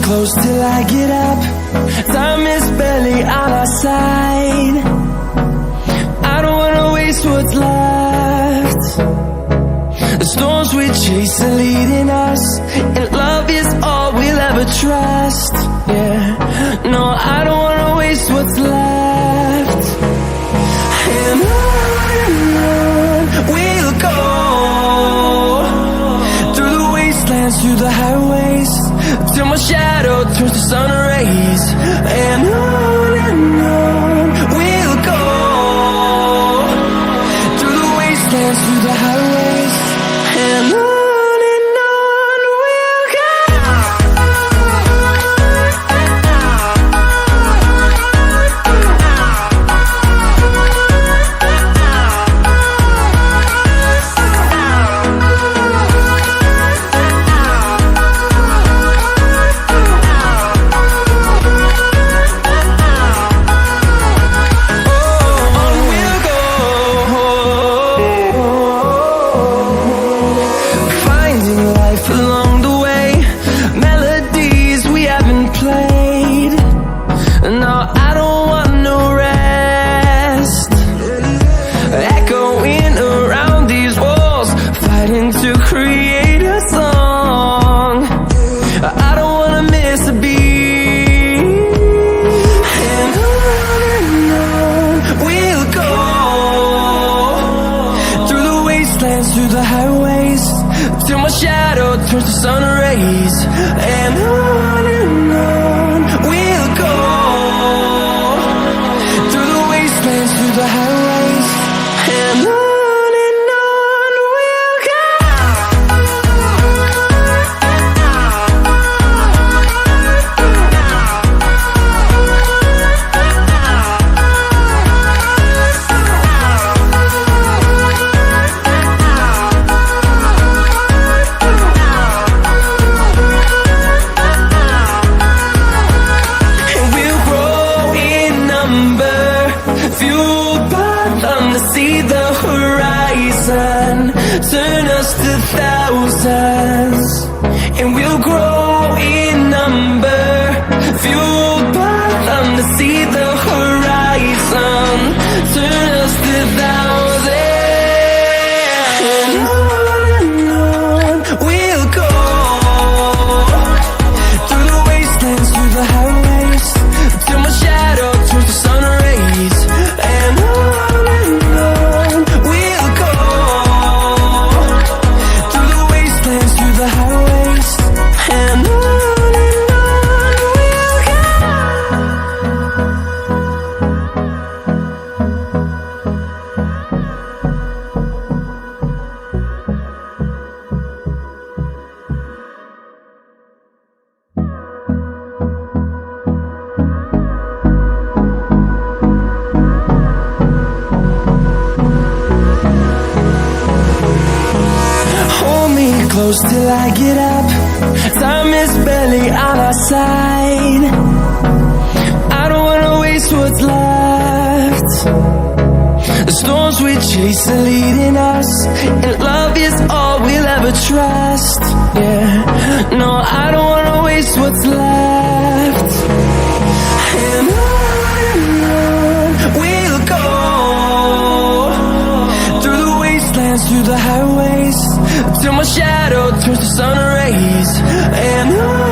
close till I get up. Time is barely on our side. I don't wanna waste what's left. The storms we chase are leading us, and love is all we'll ever trust. Yeah, no, I don't wanna waste what's left. And on we'll go, through the wastelands, through the highways, till my shadow turns to sun rays. And on we'll go, through the wastelands, through the highways, and on we'll go. No, I don't want no rest. Echoing around these walls, fighting to create a song. I don't wanna miss a beat. And on we'll go, through the wastelands, through the highways, till my shadow turns to sun rays. And on we'll go, through the highways, and on we'll go. And we'll grow in number, fueled by them to see the horizon, turn us to thousands. And we'll grow in number, fueled by them to see the horizon, turn us to thousands. And on we'll go, through the wastelands, through the highways, till my shadow turns to sun rays. And on we'll go, through the wastelands, through the highways, and on we'll go. Hold me close till I get up. Time is barely on our side. I don't wanna waste what's left. The storms we chase are leading us, and love is all we'll ever trust. Yeah, no, I don't wanna waste what's left. And on we'll go, through the wastelands, through the highways, till my shadow turns to sun rays. And on